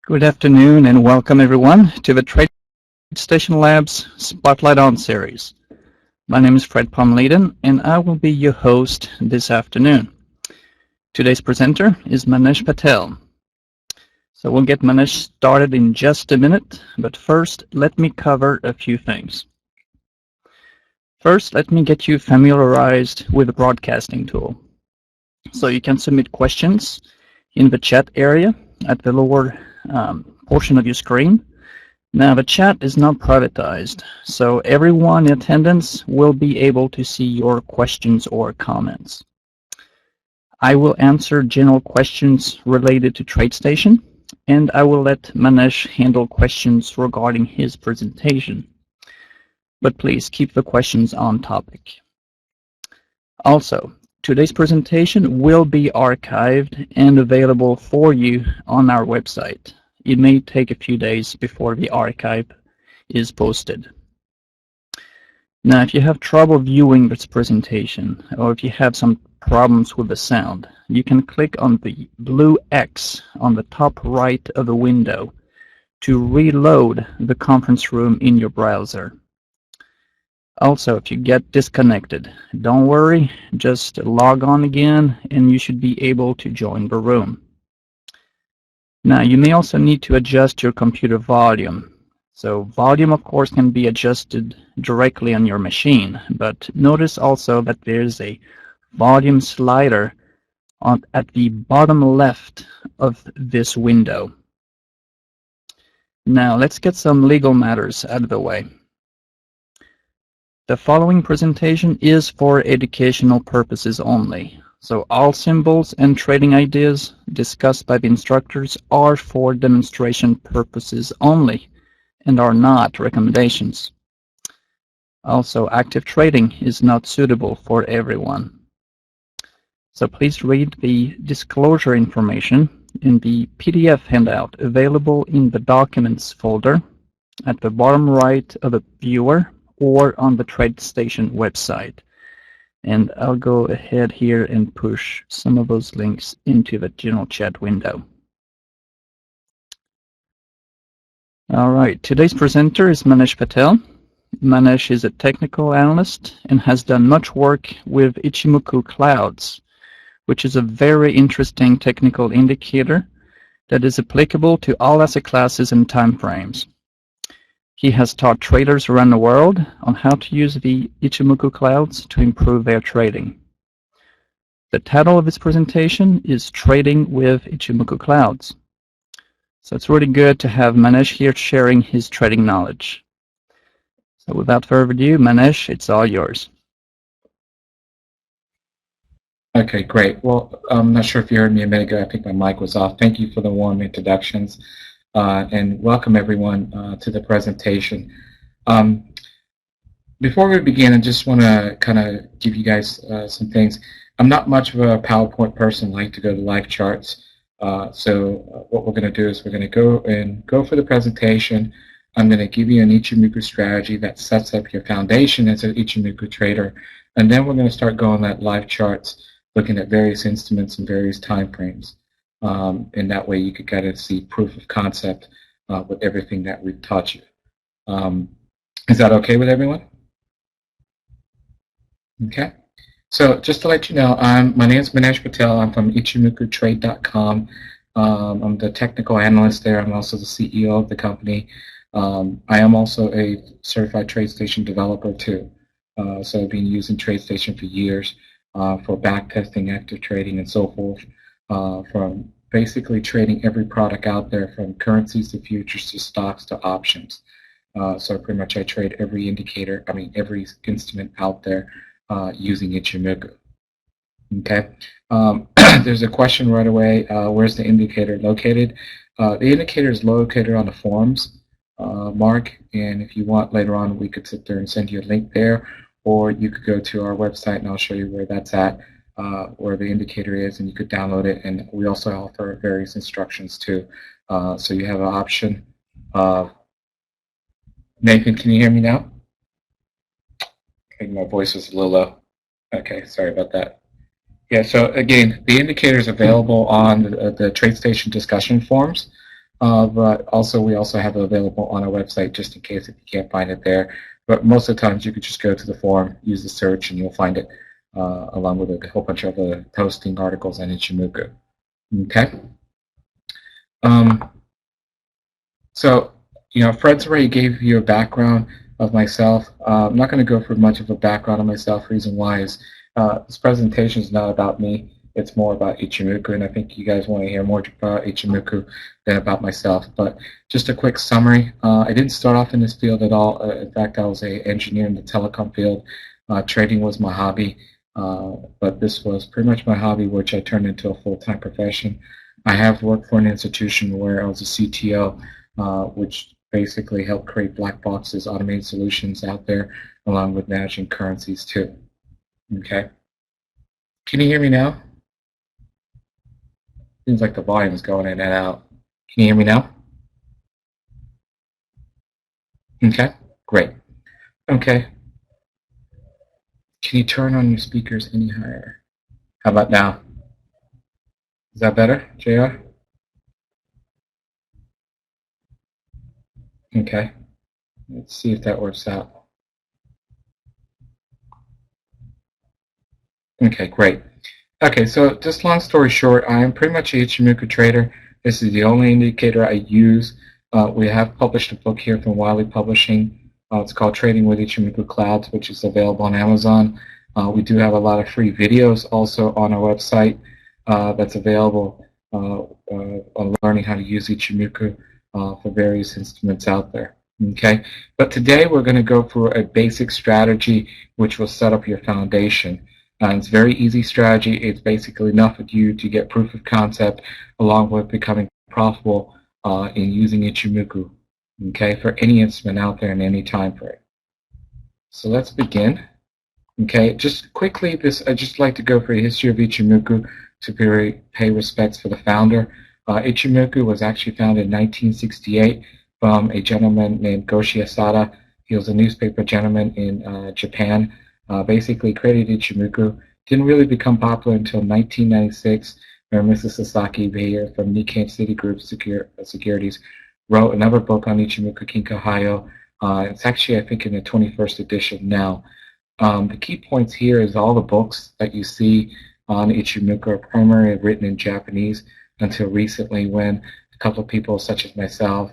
Good afternoon and welcome everyone to the TradeStation Labs Spotlight On series. My name is Fred Pomliden and I will be your host this afternoon. Today's presenter is Manesh Patel. So we'll get Manesh started in just a minute, but first let me cover a few things. First, let me get you familiarized with the broadcasting tool. So you can submit questions in the chat area at the lower portion of your screen. Now the chat is not privatized, so everyone in attendance will be able to see your questions or comments. I will answer general questions related to TradeStation, and I will let Manesh handle questions regarding his presentation. But please keep the questions on topic. Also, today's presentation will be archived and available for you on our website. It may take a few days before the archive is posted. Now, if you have trouble viewing this presentation, or if you have some problems with the sound, you can click on the blue X on the top right of the window to reload the conference room in your browser. Also, if you get disconnected, don't worry, just log on again and you should be able to join the room. Now, you may also need to adjust your computer volume. So volume, of course, can be adjusted directly on your machine, but notice also that there's a volume slider at the bottom left of this window. Now, let's get some legal matters out of the way. The following presentation is for educational purposes only. So all symbols and trading ideas discussed by the instructors are for demonstration purposes only and are not recommendations. Also, active trading is not suitable for everyone. So please read the disclosure information in the PDF handout available in the Documents folder at the bottom right of the viewer or on the TradeStation website. And I'll go ahead here and push some of those links into the general chat window. All right, today's presenter is Manesh Patel. Manesh is a technical analyst and has done much work with Ichimoku clouds, which is a very interesting technical indicator that is applicable to all asset classes and timeframes. He has taught traders around the world on how to use the Ichimoku clouds to improve their trading. The title of his presentation is Trading with Ichimoku Clouds. So it's really good to have Manesh here sharing his trading knowledge. So without further ado, Manesh, it's all yours. Okay, great. Well, I'm not sure if you heard me a minute ago. I think my mic was off. Thank you for the warm introductions. And welcome everyone to the presentation. Before we begin, I just want to kind of give you guys some things. I'm not much of a PowerPoint person. I like to go to live charts. So what we're going to do is we're going to go for the presentation. I'm going to give you an Ichimoku strategy that sets up your foundation as an Ichimoku trader. And then we're going to start going at live charts, looking at various instruments and various time frames. And that way you could kind of see proof of concept with everything that we've taught you. Is that okay with everyone? Okay. So just to let you know, my name is Manesh Patel. I'm from ichimokutrade.com. I'm the technical analyst there. I'm also the CEO of the company. I am also a certified TradeStation developer too. So I've been using TradeStation for years for back testing, active trading, and so forth. From basically trading every product out there, from currencies to futures to stocks to options. So pretty much I trade every indicator, every instrument out there using Ichimoku. Okay. There's a question right away. Where's the indicator located? The indicator is located on the forums, Mark, and if you want later on we could sit there and send you a link there, or you could go to our website and I'll show you where that's at. Where the indicator is, and you could download it, and we also offer various instructions too. So you have an option. Nathan, can you hear me now? I think my voice was a little low. Okay, sorry about that. Yeah, so again, the indicator is available on the TradeStation discussion forums. but also we also have it available on our website just in case if you can't find it there. But most of the times you could just go to the forum, use the search, and you'll find it along with a whole bunch of other posting articles on Ichimoku. Okay. So, Fred's already gave you a background of myself. I'm not going to go through much of a background of myself. Reason why is this presentation is not about me. It's more about Ichimoku, and I think you guys want to hear more about Ichimoku than about myself. But just a quick summary. I didn't start off in this field at all. In fact, I was an engineer in the telecom field. Trading was my hobby, but this was pretty much my hobby, which I turned into a full-time profession. I have worked for an institution where I was a CTO, which basically helped create black boxes, automated solutions out there, along with managing currencies too. Okay. Can you hear me now? Seems like the volume is going in and out. Can you hear me now? Okay, great. Okay. Can you turn on your speakers any higher? How about now? Is that better, JR? Okay. Let's see if that works out. Okay, great. Okay, so just long story short, I am pretty much a Ichimoku trader. This is the only indicator I use. We have published a book here from Wiley Publishing. It's called Trading with Ichimoku Clouds, which is available on Amazon. We do have a lot of free videos also on our website that's available on learning how to use Ichimoku for various instruments out there. Okay, but today we're going to go through a basic strategy which will set up your foundation. It's a very easy strategy. It's basically enough for you to get proof of concept along with becoming profitable in using Ichimoku, okay, for any instrument out there in any time frame. So let's begin. Okay, just quickly, I'd just like to go for a history of Ichimoku to pay respects for the founder. Ichimoku was actually founded in 1968 from a gentleman named Goshi Asada. He was a newspaper gentleman in Japan. Basically created Ichimoku. Didn't really become popular until 1996, where Mrs. Sasaki Bayer from Nikkei Citigroup Securities wrote another book on Ichimoku Kinko Hayo. It's actually, I think, in the 21st edition now. The key points here is all the books that you see on Ichimoku are primarily written in Japanese until recently when a couple of people such as myself,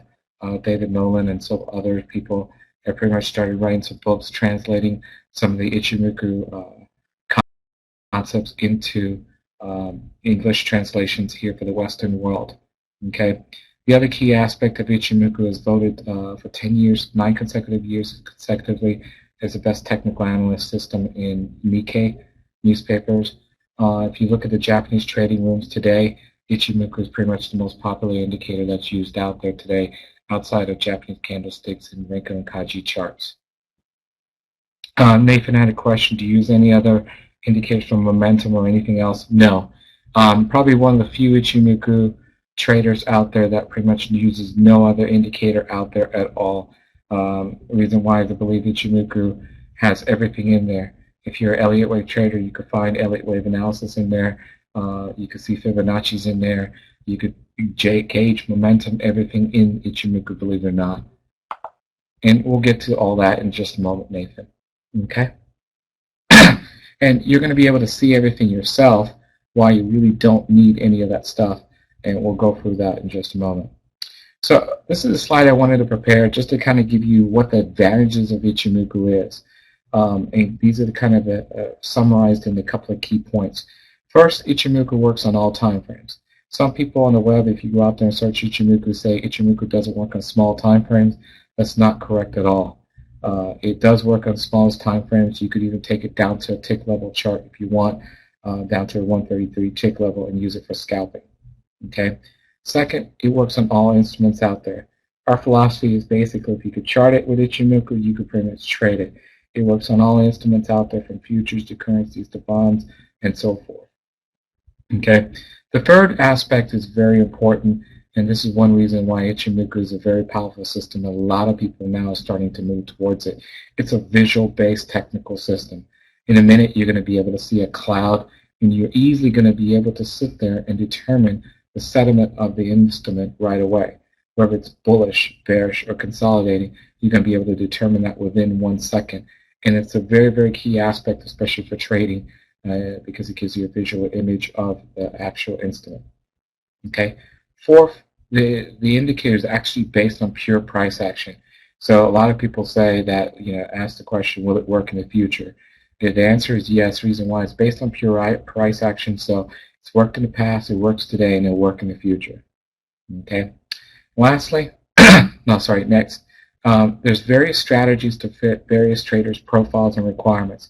David Nolan, and some other people have pretty much started writing some books translating some of the Ichimoku concepts into English translations here for the Western world. Okay. The other key aspect of Ichimoku is voted for 10 years, 9 consecutive years consecutively as the best technical analyst system in Nikkei newspapers. If you look at the Japanese trading rooms today, Ichimoku is pretty much the most popular indicator that's used out there today outside of Japanese candlesticks and Renko and Kaji charts. Nathan had a question, do you use any other indicators from momentum or anything else? No. Probably one of the few Ichimoku traders out there that pretty much uses no other indicator out there at all. The reason why is I believe Ichimoku has everything in there. If you're an Elliott wave trader, you could find Elliott wave analysis in there. You could see Fibonacci's in there. You could gauge momentum, everything in Ichimoku, believe it or not. And we'll get to all that in just a moment, Nathan. Okay? And you're going to be able to see everything yourself why you really don't need any of that stuff. And we'll go through that in just a moment. So this is a slide I wanted to prepare just to kind of give you what the advantages of Ichimoku is. And these are the kind of summarized in a couple of key points. First, Ichimoku works on all time frames. Some people on the web, if you go out there and search Ichimoku, say Ichimoku doesn't work on small time frames. That's not correct at all. It does work on smallest time frames. You could even take it down to a tick level chart if you want, down to a 133 tick level and use it for scalping. Okay. Second, it works on all instruments out there. Our philosophy is basically if you could chart it with Ichimoku, you could pretty much trade it. It works on all instruments out there from futures to currencies to bonds and so forth. Okay. The third aspect is very important, and this is one reason why Ichimoku is a very powerful system. A lot of people now are starting to move towards it. It's a visual-based technical system. In a minute, you're going to be able to see a cloud, and you're easily going to be able to sit there and determine the sentiment of the instrument right away. whether it's bullish, bearish, or consolidating, you're going to be able to determine that within 1 second. And it's a very, very key aspect, especially for trading, because it gives you a visual image of the actual instrument. Okay. Fourth, the indicator is actually based on pure price action. So a lot of people say that, ask the question, will it work in the future? The answer is yes. Reason why, it's based on pure price action. So it's worked in the past, it works today, and it'll work in the future. Okay. Lastly, next, there's various strategies to fit various traders' profiles and requirements.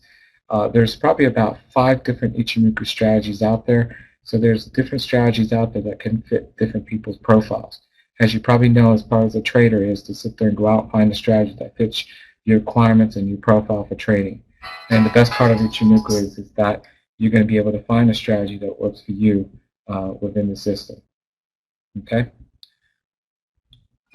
There's probably about 5 different Ichimoku strategies out there. So there's different strategies out there that can fit different people's profiles. As you probably know, as part of a trader, is to sit there and go out and find a strategy that fits your requirements and your profile for trading. And the best part of Ichimoku is that you're going to be able to find a strategy that works for you within the system. Okay.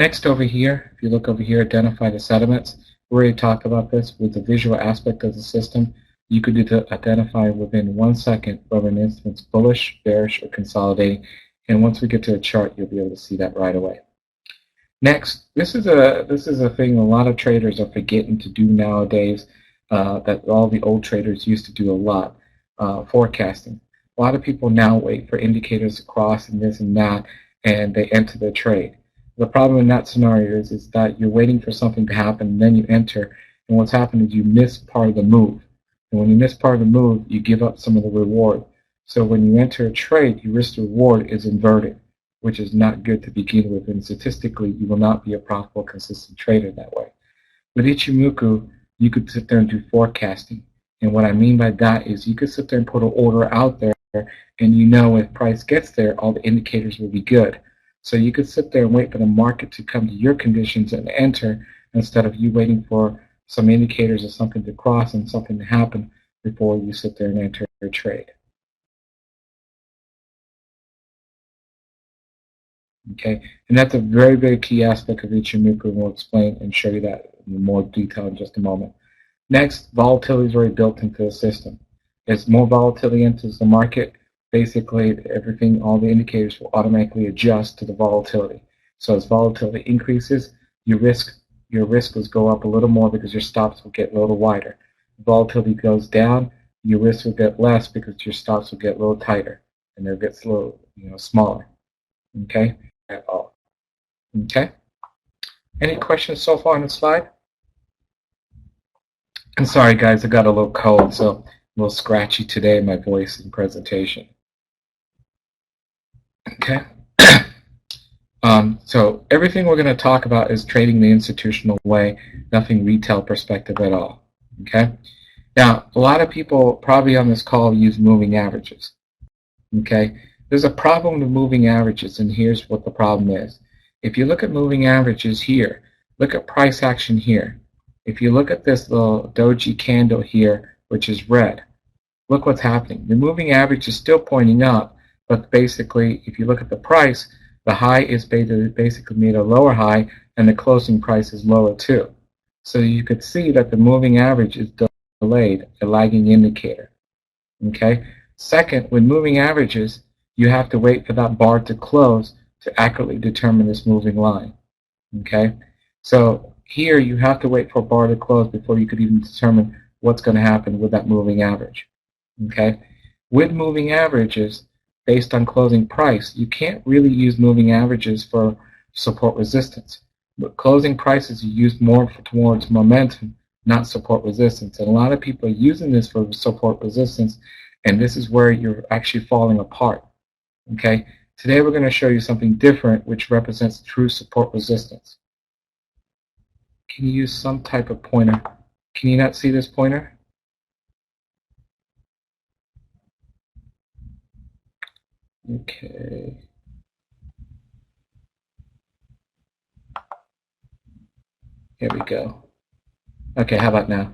Next over here, if you look over here, identify the settlements. We already talked about this with the visual aspect of the system. You could identify within 1 second whether an instrument's bullish, bearish, or consolidating. And once we get to the chart, you'll be able to see that right away. Next, this is a thing a lot of traders are forgetting to do nowadays, that all the old traders used to do a lot, forecasting. A lot of people now wait for indicators to cross and this and that, and they enter their trade. The problem in that scenario is that you're waiting for something to happen, and then you enter, and what's happened is you miss part of the move. And when you miss part of the move, you give up some of the reward. So when you enter a trade, your risk to reward is inverted, which is not good to begin with, and statistically, you will not be a profitable, consistent trader that way. With Ichimoku, you could sit there and do forecasting. And what I mean by that is you could sit there and put an order out there, and if price gets there, all the indicators will be good. So you could sit there and wait for the market to come to your conditions and enter, instead of you waiting for some indicators or something to cross and something to happen before you sit there and enter a trade. Okay, and that's a very, very key aspect of Ichimoku, and we'll explain and show you that in more detail in just a moment. Next, volatility is already built into the system. As more volatility enters the market, basically everything, all the indicators will automatically adjust to the volatility. So as volatility increases, your risk will go up a little more because your stops will get a little wider. If volatility goes down, your risk will get less because your stops will get a little tighter, and they'll get smaller. Okay, at all. Okay. Any questions so far on the slide? I'm sorry, guys, I got a little cold, so a little scratchy today in my voice and presentation. Okay. So everything we're going to talk about is trading the institutional way, nothing retail perspective at all. Okay. Now, a lot of people probably on this call use moving averages. Okay. There's a problem with moving averages, and here's what the problem is. If you look at moving averages here, look at price action here. If you look at this little doji candle here, which is red, look what's happening. The moving average is still pointing up, but basically, if you look at the price, the high is basically made a lower high, and the closing price is lower too. So you could see that the moving average is delayed, a lagging indicator. Okay. Second, with moving averages, you have to wait for that bar to close to accurately determine this moving line. Okay. So here you have to wait for a bar to close before you could even determine what's going to happen with that moving average. Okay. With moving averages, based on closing price, you can't really use moving averages for support resistance. But closing prices you use more towards momentum, not support resistance. And a lot of people are using this for support resistance, and this is where you're actually falling apart. Okay. Today we're going to show you something different, which represents true support resistance. Can you use some type of pointer? Can you not see this pointer? Okay. Here we go. Okay, how about now?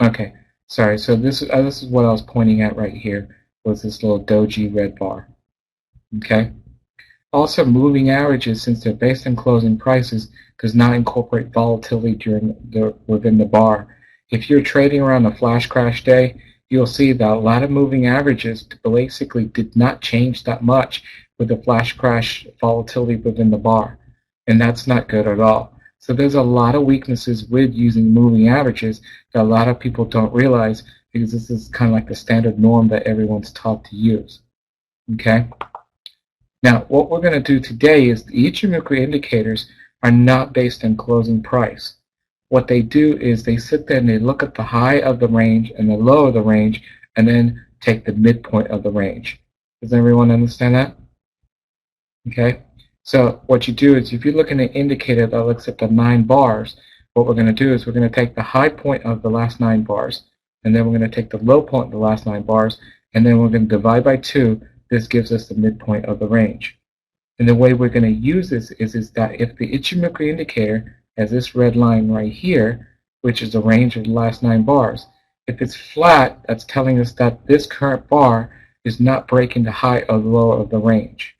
Okay, sorry. So this is what I was pointing at right here, was this little doji red bar. Okay. Also, moving averages, since they're based on closing prices, does not incorporate volatility within the bar. If you're trading around a flash crash day, you'll see that a lot of moving averages basically did not change that much with the flash crash volatility within the bar, and that's not good at all. So there's a lot of weaknesses with using moving averages that a lot of people don't realize, because this is kind of like the standard norm that everyone's taught to use. Okay? Now, what we're going to do today is the Ichimoku indicators are not based on closing price. What they do is they sit there and they look at the high of the range and the low of the range and then take the midpoint of the range. Does everyone understand that? Okay? So what you do is if you look at an indicator that looks at the 9 bars, what we're going to do is we're going to take the high point of the last 9 bars, and then we're going to take the low point of the last 9 bars, and then we're going to divide by 2. This gives us the midpoint of the range. And the way we're going to use this is that if the Ichimoku indicator has this red line right here, which is the range of the last 9 bars, if it's flat, that's telling us that this current bar is not breaking the high or low of the range.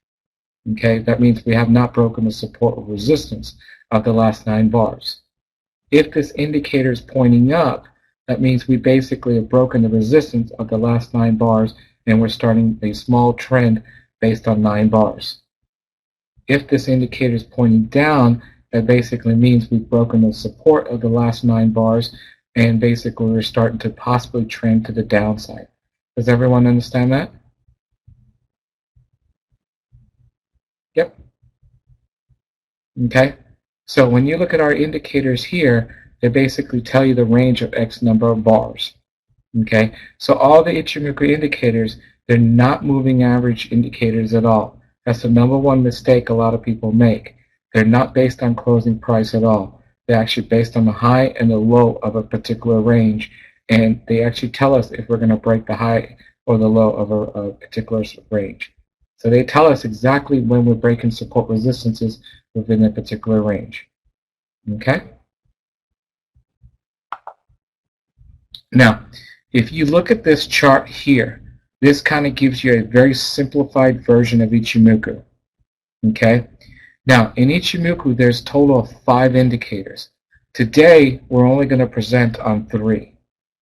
Okay, that means we have not broken the support or resistance of the last 9 bars. If this indicator is pointing up, that means we basically have broken the resistance of the last 9 bars and we're starting a small trend based on 9 bars. If this indicator is pointing down, that basically means we've broken the support of the last 9 bars and basically we're starting to possibly trend to the downside. Does everyone understand that? Yep. Okay. So when you look at our indicators here, they basically tell you the range of X number of bars. Okay. So all the Ichimoku indicators, they're not moving average indicators at all. That's the number one mistake a lot of people make. They're not based on closing price at all. They're actually based on the high and the low of a particular range. And they actually tell us if we're going to break the high or the low of a particular range. So they tell us exactly when we're breaking support resistances within a particular range. Okay? Now, if you look at this chart here, this kind of gives you a very simplified version of Ichimoku. Okay? Now, in Ichimoku, there's a total of 5 indicators. Today, we're only going to present on 3.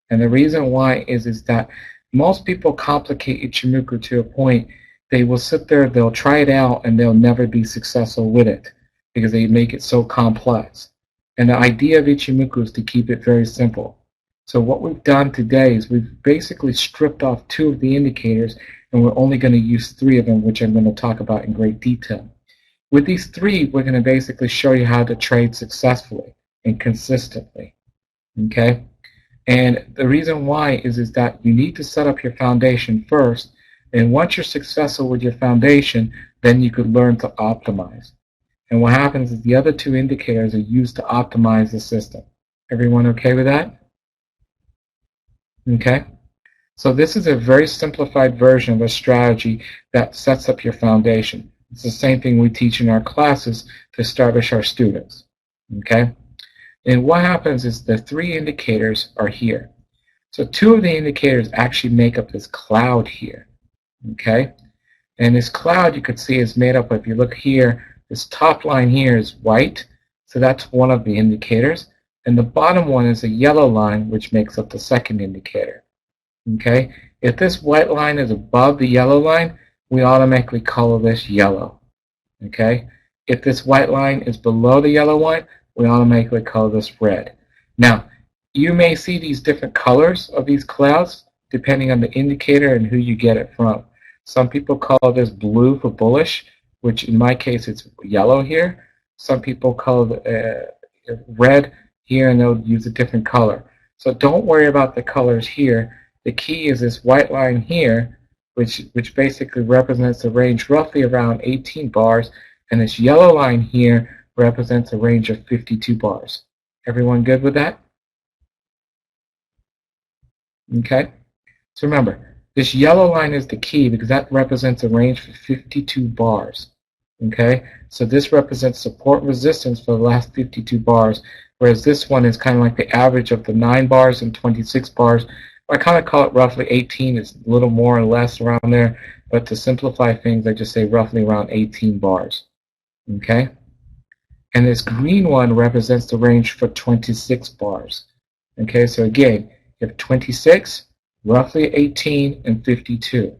And the reason why is that most people complicate Ichimoku to a point. They will sit there, they'll try it out, and they'll never be successful with it because they make it so complex. And the idea of Ichimoku is to keep it very simple. So what we've done today is we've basically stripped off 2 of the indicators, and we're only going to use 3 of them, which I'm going to talk about in great detail. With these 3, we're going to basically show you how to trade successfully and consistently. Okay? And the reason why is that you need to set up your foundation first. And once you're successful with your foundation, then you could learn to optimize. And what happens is the other 2 indicators are used to optimize the system. Everyone okay with that? Okay. So this is a very simplified version of a strategy that sets up your foundation. It's the same thing we teach in our classes to establish our students. Okay. And what happens is the 3 indicators are here. So 2 of the indicators actually make up this cloud here. Okay, and this cloud you could see is made up of, if you look here, this top line here is white, so that's one of the indicators, and the bottom one is a yellow line, which makes up the second indicator. Okay, if this white line is above the yellow line, we automatically color this yellow. Okay, if this white line is below the yellow line, we automatically color this red. Now, you may see these different colors of these clouds depending on the indicator and who you get it from. Some people call this blue for bullish, which in my case it's yellow here. Some people call it red here, and they'll use a different color. So don't worry about the colors here. The key is this white line here, which basically represents a range roughly around 18 bars, and this yellow line here represents a range of 52 bars. Everyone good with that? Okay. So remember, this yellow line is the key because that represents a range for 52 bars. Okay, so this represents support resistance for the last 52 bars, whereas this one is kind of like the average of the 9 bars and 26 bars. I kind of call it roughly 18. It's a little more or less around there, but to simplify things, I just say roughly around 18 bars. Okay, and this green one represents the range for 26 bars. Okay, so again, you have 26, roughly 18, and 52.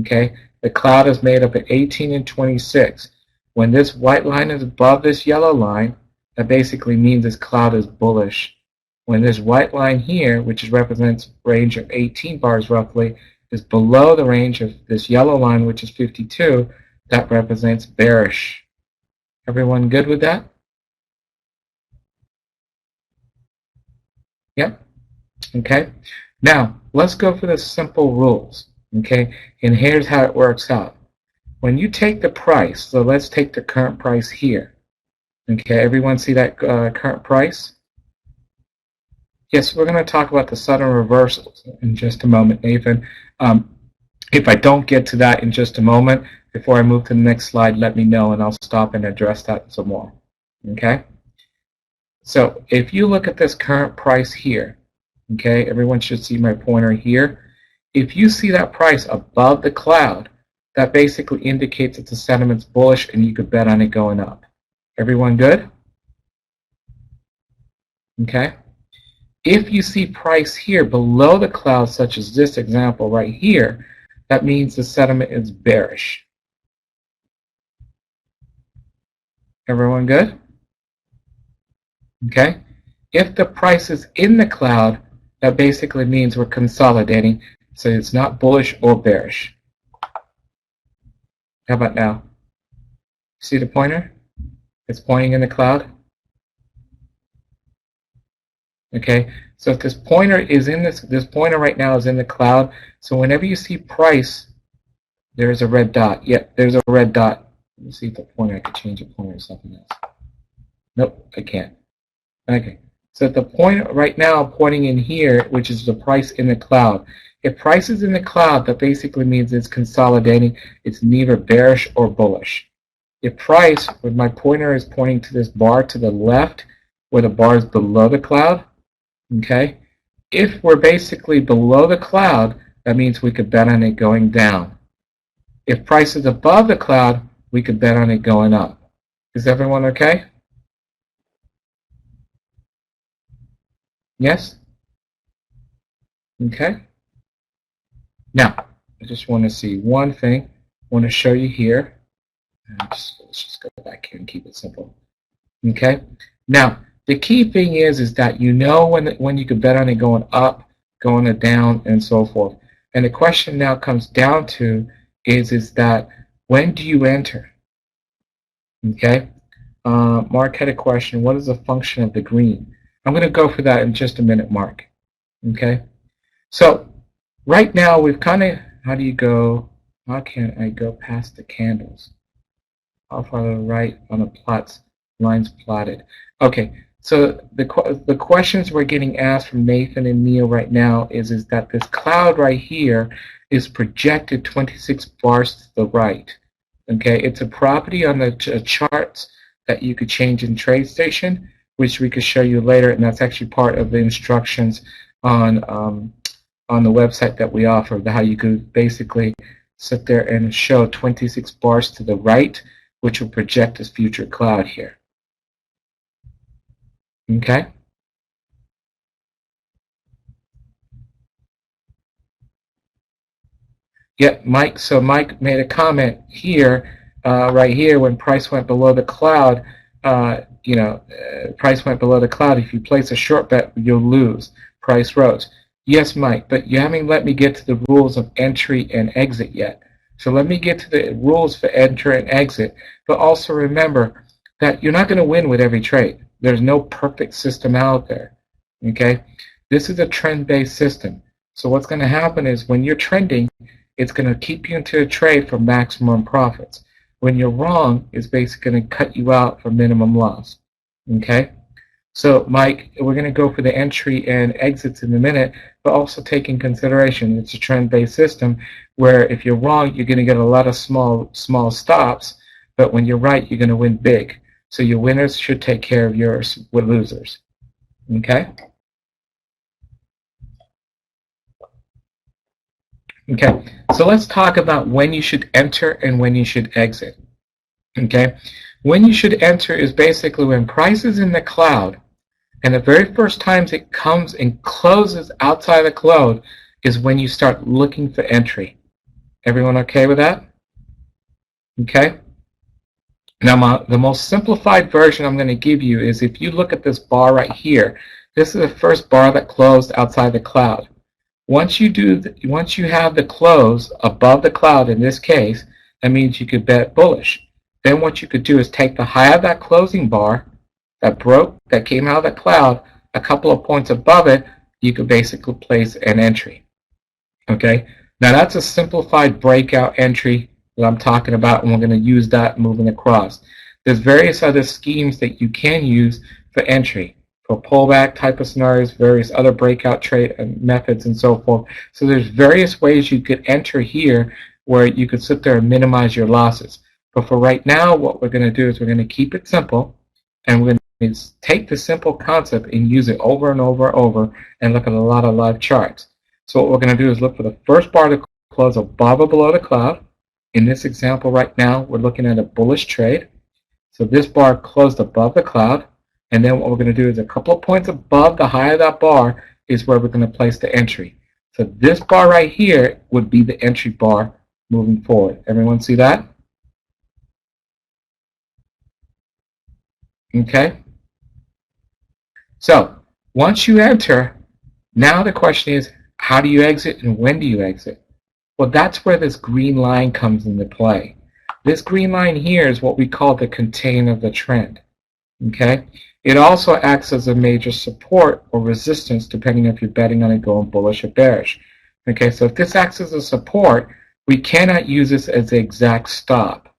Okay, The cloud is made up of 18 and 26. When this white line is above this yellow line, that basically means this cloud is bullish. When this white line here, which represents range of 18 bars roughly, is below the range of this yellow line, which is 52, that represents bearish. Everyone good with that? Yep. Okay. Now, let's go for the simple rules. Okay. And here's how it works out. When you take the price, so let's take the current price here. Okay. Everyone see that current price? Yes, we're going to talk about the sudden reversals in just a moment, Nathan. If I don't get to that in just a moment, before I move to the next slide, let me know and I'll stop and address that some more. Okay? So if you look at this current price here, okay, everyone should see my pointer here. If you see that price above the cloud, that basically indicates that the sentiment's bullish and you could bet on it going up. Everyone good? Okay? If you see price here below the cloud, such as this example right here, that means the sentiment is bearish. Everyone good? Okay. If the price is in the cloud, that basically means we're consolidating, so it's not bullish or bearish. How about now? See the pointer? It's pointing in the cloud. Okay, so if this pointer is in this pointer right now is in the cloud, so whenever you see price, there's a red dot. Yep, there's a red dot. Let me see if the pointer, I could change the pointer to something else. Nope, I can't. Okay, so the pointer right now pointing in here, which is the price in the cloud. If price is in the cloud, that basically means it's consolidating. It's neither bearish or bullish. If price, when my pointer is pointing to this bar to the left, where the bar is below the cloud, okay, if we're basically below the cloud, that means we could bet on it going down. If price is above the cloud, we could bet on it going up. Is everyone okay? Yes? Okay. Now, I just want to see one thing. I want to show you here. Let's just go back here and keep it simple. Okay. Now, the key thing is that you know when you can bet on it going up, going down, and so forth. And the question now comes down to is that when do you enter? Okay. Mark had a question. What is the function of the green? I'm going to go for that in just a minute, Mark. Okay. So right now we've kind of, how do you go? How can I go past the candles? How far to the right on the plots, lines plotted? Okay. So the questions we're getting asked from Nathan and Neil right now is that this cloud right here is projected 26 bars to the right. Okay, it's a property on the charts that you could change in TradeStation, which we could show you later, and that's actually part of the instructions on the website that we offer, how you could basically sit there and show 26 bars to the right, which will project this future cloud here. Okay. Yeah, Mike. So Mike made a comment here, right here, when price went below the cloud. Price went below the cloud. If you place a short bet, you'll lose. Price rose. Yes, Mike, but you haven't let me get to the rules of entry and exit yet. So let me get to the rules for enter and exit. But also remember that you're not going to win with every trade. There's no perfect system out there. Okay? This is a trend-based system. So what's going to happen is when you're trending, it's going to keep you into a trade for maximum profits. When you're wrong, it's basically going to cut you out for minimum loss. Okay? So, Mike, we're going to go for the entry and exits in a minute, but also take in consideration it's a trend-based system where if you're wrong, you're going to get a lot of small stops, but when you're right, you're going to win big. So your winners should take care of your losers. Okay? Okay, so let's talk about when you should enter and when you should exit. Okay, when you should enter is basically when price is in the cloud, and the very first times it comes and closes outside the cloud is when you start looking for entry. Everyone okay with that? Okay? Now, the most simplified version I'm going to give you is if you look at this bar right here, this is the first bar that closed outside the cloud. Once you have the close above the cloud in this case, that means you could bet bullish. Then what you could do is take the high of that closing bar that came out of the cloud, a couple of points above it, you could basically place an entry. Okay? Now that's a simplified breakout entry that I'm talking about, and we're going to use that moving across. There's various other schemes that you can use for entry, for pullback type of scenarios, various other breakout trade methods, and so forth. So there's various ways you could enter here where you could sit there and minimize your losses. But for right now, what we're going to do is we're going to keep it simple, and we're going to take the simple concept and use it over and over and over and look at a lot of live charts. So what we're going to do is look for the first bar to close above or below the cloud. In this example right now, we're looking at a bullish trade. So this bar closed above the cloud. And then what we're going to do is a couple of points above the high of that bar is where we're going to place the entry. So this bar right here would be the entry bar moving forward. Everyone see that? Okay. So once you enter, now the question is, how do you exit and when do you exit? Well, that's where this green line comes into play. This green line here is what we call the contain of the trend. Okay? It also acts as a major support or resistance depending if you're betting on it going bullish or bearish. Okay, so if this acts as a support, we cannot use this as the exact stop.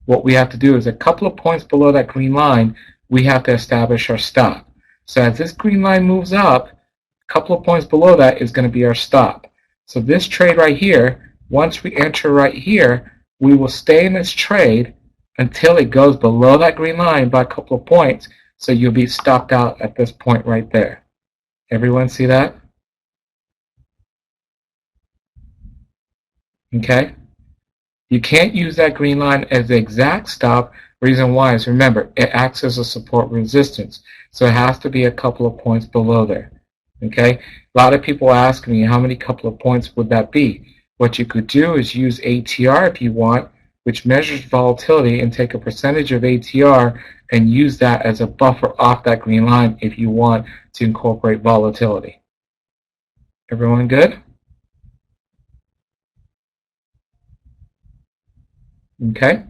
What we have to do is a couple of points below that green line, we have to establish our stop. So as this green line moves up, a couple of points below that is going to be our stop. So this trade right here, once we enter right here, we will stay in this trade until it goes below that green line by a couple of points. So you'll be stopped out at this point right there. Everyone see that? Okay? You can't use that green line as the exact stop. Reason why is, remember, it acts as a support resistance. So it has to be a couple of points below there. Okay? A lot of people ask me, how many couple of points would that be? What you could do is use ATR if you want, which measures volatility, and take a percentage of ATR and use that as a buffer off that green line if you want to incorporate volatility. Everyone good? Okay.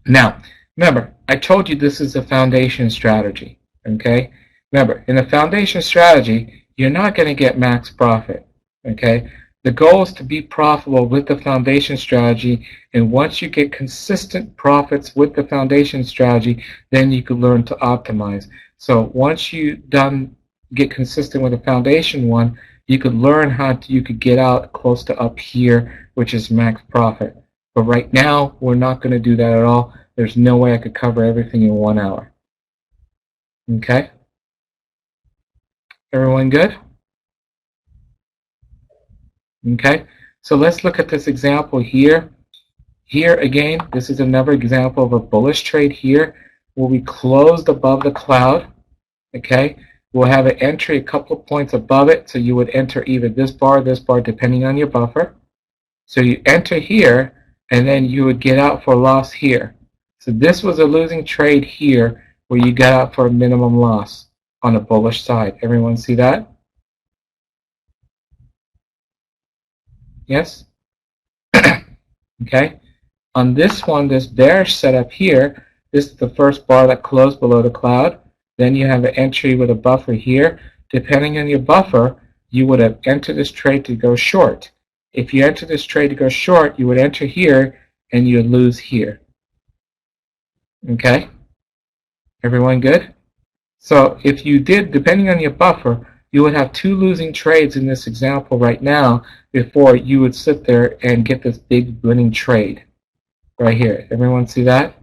Now, remember, I told you this is a foundation strategy. Okay. Remember, in a foundation strategy, you're not going to get max profit. Okay. The goal is to be profitable with the foundation strategy, and once you get consistent profits with the foundation strategy, then you can learn to optimize. So once you get consistent with the foundation one, you could learn you could get out close to up here, which is max profit. But right now, we're not going to do that at all. There's no way I could cover everything in 1 hour. Okay? Everyone good? Okay? So let's look at this example here. Here again, this is another example of a bullish trade here where we closed above the cloud. Okay? We'll have an entry a couple of points above it, so you would enter either this bar, depending on your buffer. So you enter here, and then you would get out for a loss here. So this was a losing trade here where you got out for a minimum loss on the bullish side. Everyone see that? Yes? Okay. On this one, this bearish setup here, this is the first bar that closed below the cloud. Then you have an entry with a buffer here. Depending on your buffer, you would have entered this trade to go short. If you enter this trade to go short, you would enter here and you would lose here. Okay? Everyone good? So if you did, depending on your buffer, you would have 2 losing trades in this example right now before you would sit there and get this big winning trade right here. Everyone see that?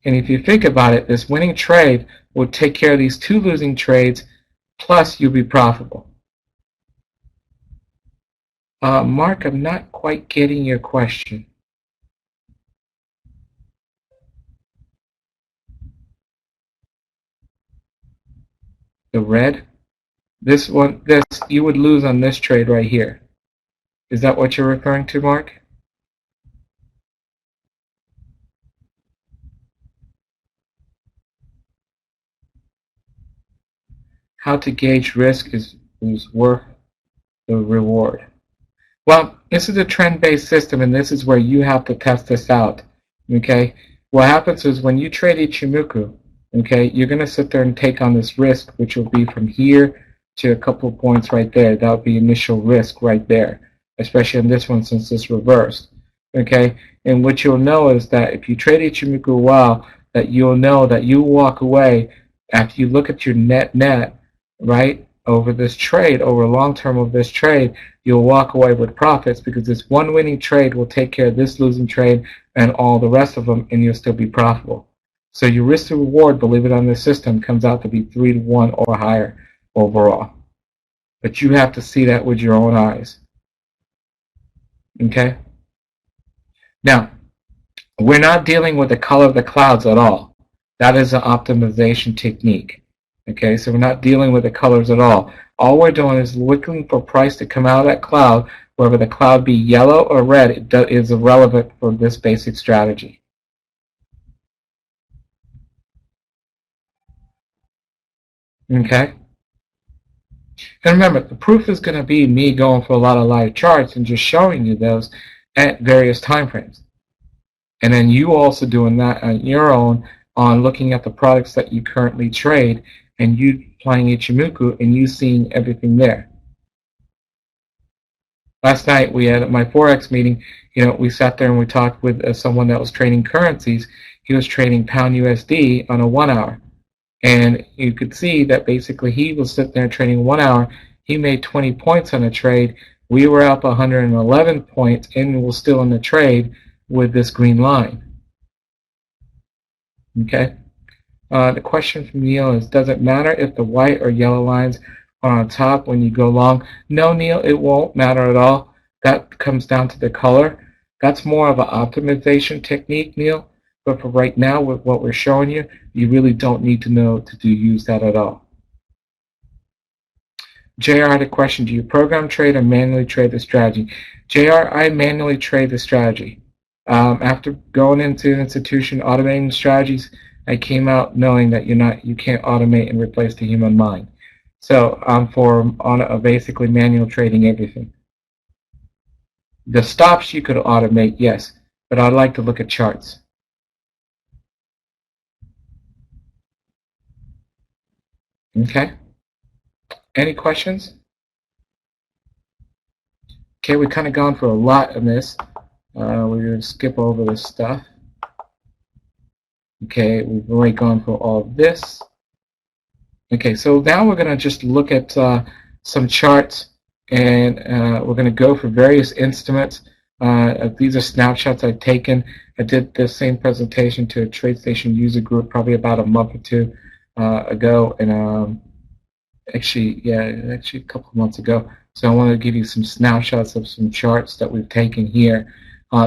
And if you think about it, this winning trade will take care of these 2 losing trades, plus you'll be profitable. Mark, I'm not quite getting your question. The red? This one, you would lose on this trade right here. Is that what you're referring to, Mark? How to gauge risk is worth the reward. Well, this is a trend-based system, and this is where you have to test this out. Okay? What happens is when you trade Ichimoku, okay, you're going to sit there and take on this risk, which will be from here to a couple of points right there. That would be initial risk right there, especially in this one since it's reversed. Okay? And what you'll know is that if you trade Ichimoku a while, that you'll know that you walk away after you look at your net, right, over this trade, over long term of this trade, you'll walk away with profits because this one winning trade will take care of this losing trade and all the rest of them, and you'll still be profitable. So your risk to reward, believe it or not, in this system comes out to be 3 to 1 or higher overall. But you have to see that with your own eyes. Okay? Now, we're not dealing with the color of the clouds at all. That is an optimization technique. Okay, so we're not dealing with the colors at all. All we're doing is looking for price to come out of that cloud, whether the cloud be yellow or red, it is irrelevant for this basic strategy. Okay? And remember, the proof is going to be me going for a lot of live charts and just showing you those at various time frames. And then you also doing that on your own on looking at the products that you currently trade and you playing Ichimoku and you seeing everything there. Last night we had my Forex meeting, we sat there and we talked with someone that was trading currencies. He was trading pound USD on a 1 hour. And you could see that basically he was sitting there trading 1 hour. He made 20 points on a trade. We were up 111 points and we're still in the trade with this green line. Okay? The question from Neil is, does it matter if the white or yellow lines are on top when you go long? No, Neil, it won't matter at all. That comes down to the color. That's more of an optimization technique, Neil. But for right now, with what we're showing you, you really don't need to know to use that at all. JR had a question. Do you program trade or manually trade the strategy? JR, I manually trade the strategy. After going into the institution automating strategies, I came out knowing that you can't automate and replace the human mind. So I'm basically manual trading everything. The stops you could automate, yes, but I'd like to look at charts. Okay. Any questions? Okay, we've kind of gone for a lot in this. We're going to skip over this stuff. Okay, we've already gone for all of this. Okay, so now we're going to just look at some charts, and we're going to go for various instruments. These are snapshots I've taken. I did the same presentation to a TradeStation user group probably about a month or two ago, and actually a couple of months ago. So I want to give you some snapshots of some charts that we've taken here.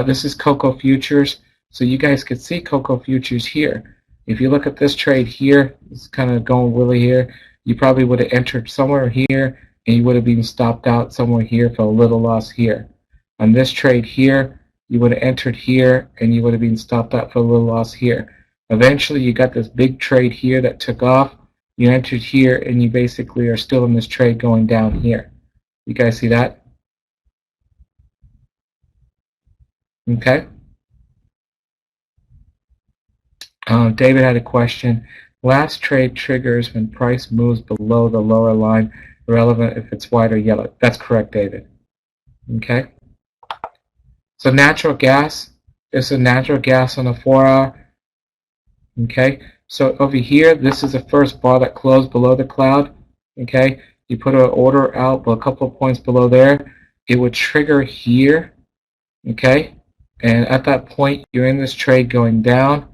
This is Cocoa Futures. So you guys could see Cocoa Futures here. If you look at this trade here, it's kind of going willy here. You probably would have entered somewhere here, and you would have been stopped out somewhere here for a little loss here. On this trade here, you would have entered here, and you would have been stopped out for a little loss here. Eventually, you got this big trade here that took off. You entered here, and you basically are still in this trade going down here. You guys see that? Okay. David had a question. Last trade triggers when price moves below the lower line, relevant if it's white or yellow. That's correct, David. Okay. So natural gas is a natural gas on a 4 hour. Okay. So over here, this is the first bar that closed below the cloud. Okay. You put an order out a couple of points below there. It would trigger here. Okay. And at that point, you're in this trade going down.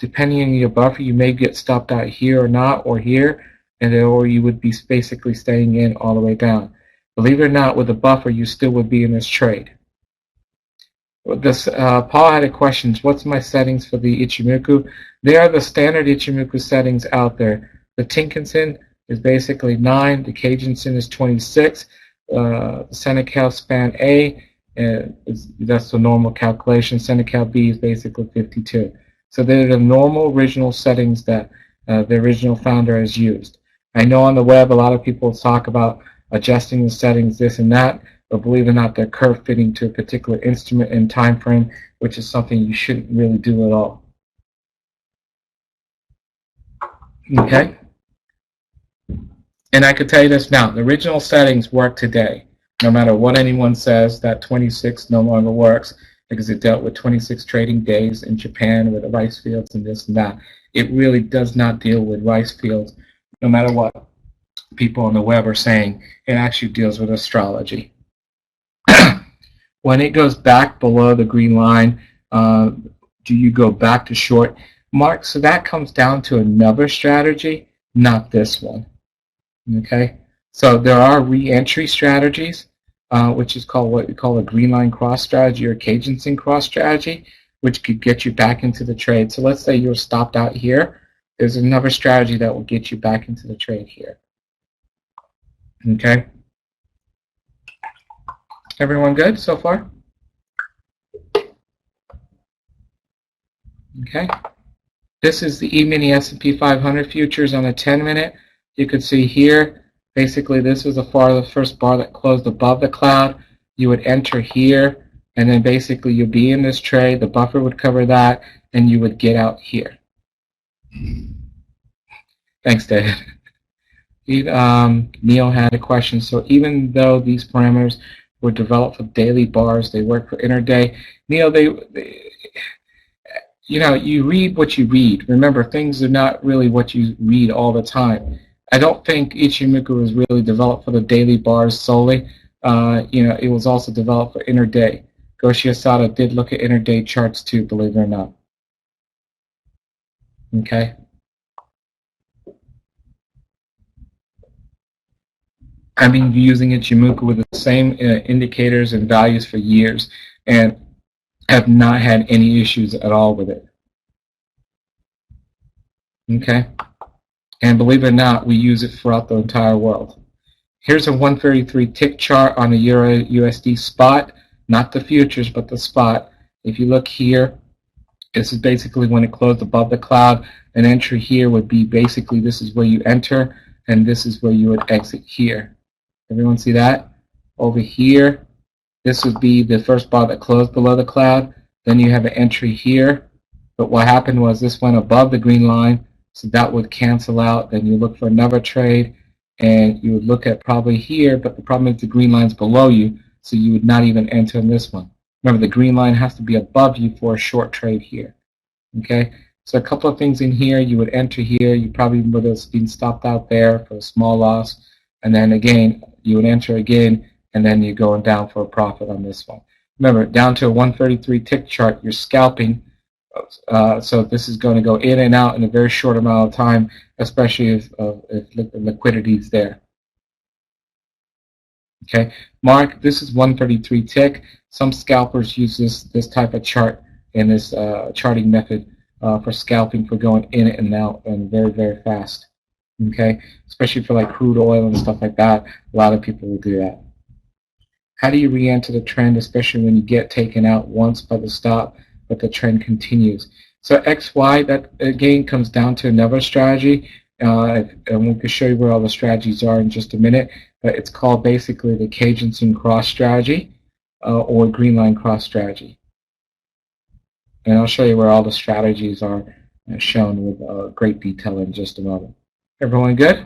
Depending on your buffer, you may get stopped out here or not, or here, or you would be basically staying in all the way down. Believe it or not, with a buffer, you still would be in this trade. Paul had a question. What's my settings for the Ichimoku? They are the standard Ichimoku settings out there. The Tinkinson is basically 9. The Cajunson is 26. The Senecal span A That's the normal calculation. Center cal B is basically 52. So they're the normal original settings that the original founder has used. I know on the web a lot of people talk about adjusting the settings, this and that, but believe it or not, they're curve fitting to a particular instrument and time frame, which is something you shouldn't really do at all. Okay? And I could tell you this now, the original settings work today. No matter what anyone says, that 26 no longer works because it dealt with 26 trading days in Japan with the rice fields and this and that. It really does not deal with rice fields, no matter what people on the web are saying. It actually deals with astrology. When it goes back below the green line, do you go back to short? Mark, so that comes down to another strategy, not this one. Okay, so there are re-entry strategies, which is called what we call a green line cross strategy or Cajun cross strategy, which could get you back into the trade. So let's say you're stopped out here. There's another strategy that will get you back into the trade here. Okay, everyone good so far? Okay, this is the E-mini S&P 500 futures on a 10-minute. You could see here, basically this was the first bar that closed above the cloud. You would enter here, and then basically you'd be in this trade, the buffer would cover that, and you would get out here. Thanks, David. Neil had a question. So even though these parameters were developed for daily bars, they work for intraday. Neil, you read what you read. Remember, things are not really what you read all the time. I don't think Ichimoku was really developed for the daily bars solely. It was also developed for intraday. Goshi Asada did look at intraday charts too, believe it or not. Okay. I've been using Ichimoku with the same indicators and values for years, and have not had any issues at all with it. Okay. And believe it or not, we use it throughout the entire world. Here's a 133 tick chart on the Euro USD spot, not the futures, but the spot. If you look here, this is basically when it closed above the cloud. An entry here would be basically this is where you enter, and this is where you would exit here. Everyone see that? Over here, this would be the first bar that closed below the cloud. Then you have an entry here. But what happened was this went above the green line. So that would cancel out. Then you look for another trade, and you would look at probably here, but the problem is the green line's below you, so you would not even enter in this one. Remember, the green line has to be above you for a short trade here. Okay, so a couple of things in here. You would enter here. You probably would have been stopped out there for a small loss, and then again, you would enter again, and then you're going down for a profit on this one. Remember, down to a 133 tick chart, you're scalping. So this is going to go in and out in a very short amount of time, especially if liquidity is there. Okay, Mark, this is 133 tick. Some scalpers use this type of chart in this charting method for scalping, for going in and out and very, very fast. Okay, especially for like crude oil and stuff like that. A lot of people will do that. How do you re-enter the trend, especially when you get taken out once by the stop, but the trend continues? So XY, that again comes down to another strategy, and we can show you where all the strategies are in just a minute, but it's called basically the Cajun cross strategy or green line cross strategy. And I'll show you where all the strategies are shown with great detail in just a moment. Everyone good?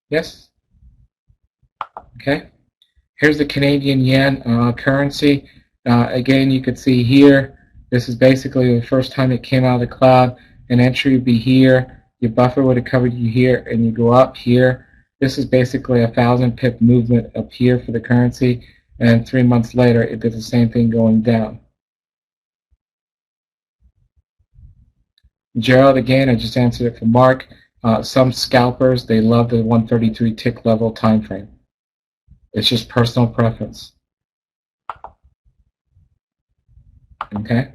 Yes? Okay. Here's the Canadian yen currency. Again, you could see here, this is basically the first time it came out of the cloud. An entry would be here. Your buffer would have covered you here, and you go up here. This is basically a 1,000 pip movement up here for the currency. And 3 months later, it did the same thing going down. Gerald, again, I just answered it for Mark. Some scalpers, they love the 133 tick level time frame. It's just personal preference. Okay.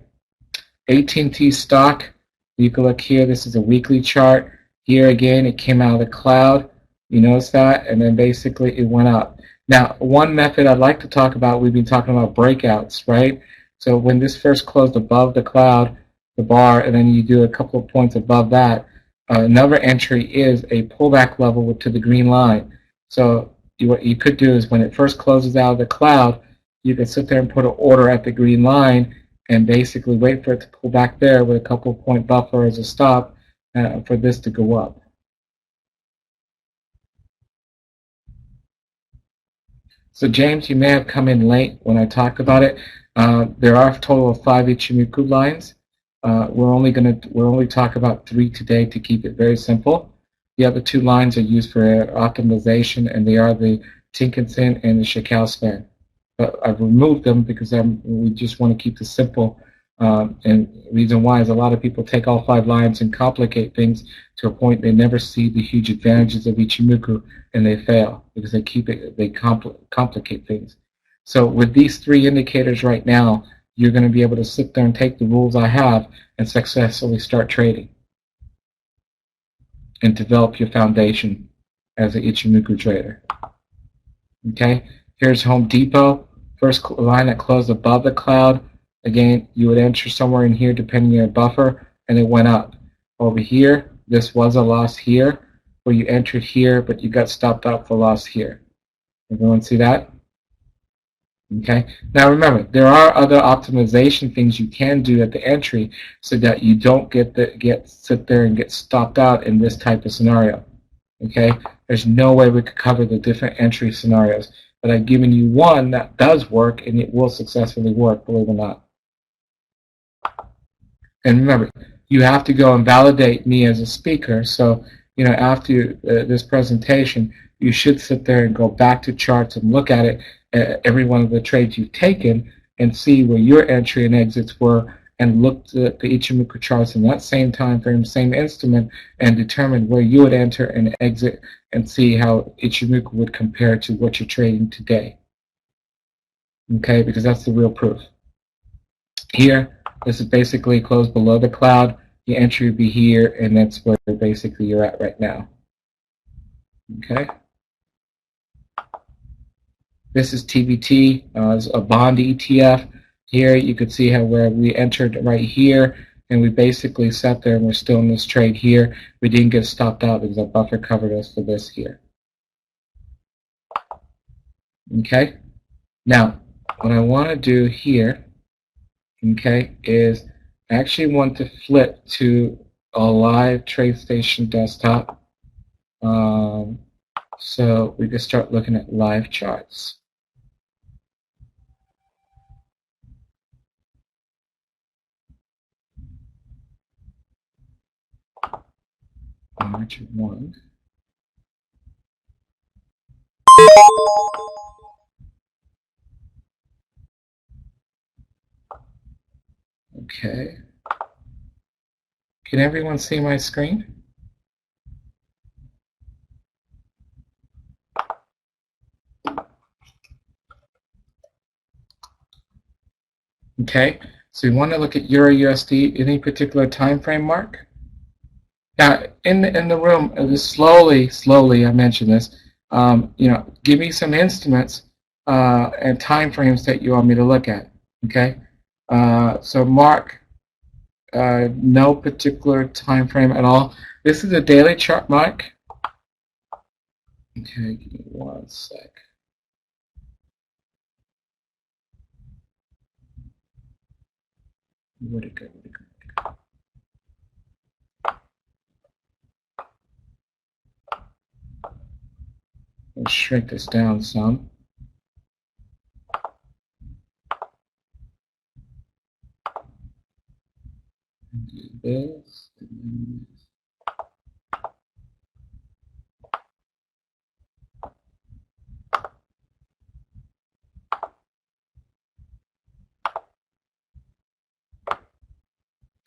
AT&T stock, you can look here. This is a weekly chart. Here again, it came out of the cloud. You notice that? And then basically it went up. Now, one method I'd like to talk about, we've been talking about breakouts, right? So when this first closed above the cloud, the bar, and then you do a couple of points above that, another entry is a pullback level to the green line. So what you could do is when it first closes out of the cloud, you can sit there and put an order at the green line and basically wait for it to pull back there with a couple of point buffer as a stop for this to go up. So James, you may have come in late when I talked about it. There are a total of 5 Ichimoku lines. We're only talk about 3 today to keep it very simple. The other 2 lines are used for optimization, and they are the Tinkinson and the Shikao span. But I've removed them because we just want to keep this simple. And the reason why is a lot of people take all 5 lines and complicate things to a point they never see the huge advantages of Ichimoku, and they fail because they complicate things. So with these 3 indicators right now, you're going to be able to sit there and take the rules I have and successfully start trading and develop your foundation as an Ichimoku trader. Okay, here's Home Depot. First line that closed above the cloud. Again, you would enter somewhere in here depending on your buffer, and it went up. Over here, this was a loss here, where you entered here, but you got stopped out for loss here. Everyone see that? Okay. Now remember, there are other optimization things you can do at the entry so that you don't sit there and get stopped out in this type of scenario. Okay. There's no way we could cover the different entry scenarios, but I've given you one that does work, and it will successfully work, believe it or not. And remember, you have to go and validate me as a speaker. So, after this presentation, you should sit there and go back to charts and look at it, every one of the trades you've taken, and see where your entry and exits were, and look at the Ichimoku charts in that same time frame, same instrument, and determine where you would enter and exit, and see how Ichimoku would compare to what you're trading today. Okay, because that's the real proof. Here, this is basically closed below the cloud. Your entry would be here, and that's where basically you're at right now. Okay. This is TBT, it's a bond ETF. Here you could see where we entered right here, and we basically sat there and we're still in this trade here. We didn't get stopped out because our buffer covered us for this here. Okay. Now, what I want to do here, okay, is I actually want to flip to a live TradeStation desktop. So we can start looking at live charts. March 1. Okay. Can everyone see my screen? Okay, so we want to look at Euro USD. Any particular time frame, Mark? Now, in the room, just slowly, I mentioned this. Give me some instruments and time frames that you want me to look at. Okay, so Mark, no particular time frame at all. This is a daily chart, Mark. Okay, give me 1 sec. Where'd it go? Let's shrink this down some. Do this. And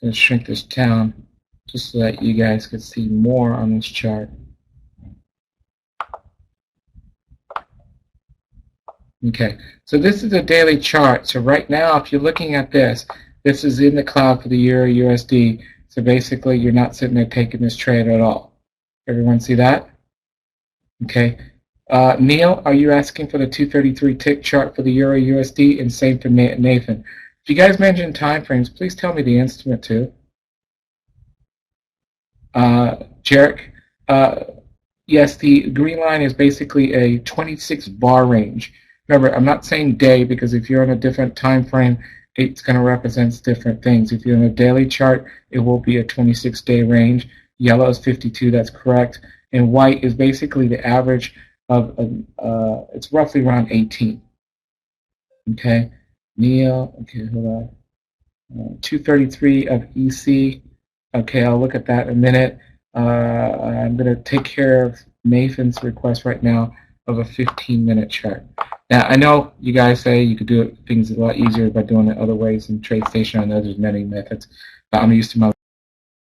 let's shrink this down just so that you guys could see more on this chart. Okay, so this is a daily chart. So right now, if you're looking at this, this is in the cloud for the Euro USD. So basically, you're not sitting there taking this trade at all. Everyone see that? Okay. Neil, are you asking for the 233 tick chart for the Euro USD? And same for Nathan. If you guys mention time frames, please tell me the instrument too. Jarek, yes, the green line is basically a 26 bar range. Remember, I'm not saying day because if you're on a different time frame, it's going to represent different things. If you're on a daily chart, it will be a 26-day range. Yellow is 52, that's correct. And white is basically the average of, it's roughly around 18. Okay, Neil, okay, hold on. 233 of EC. Okay, I'll look at that in a minute. I'm going to take care of Nathan's request right now of a 15-minute chart. Now, I know you guys say you could do things a lot easier by doing it other ways in TradeStation. I know there's many methods, but I'm used to my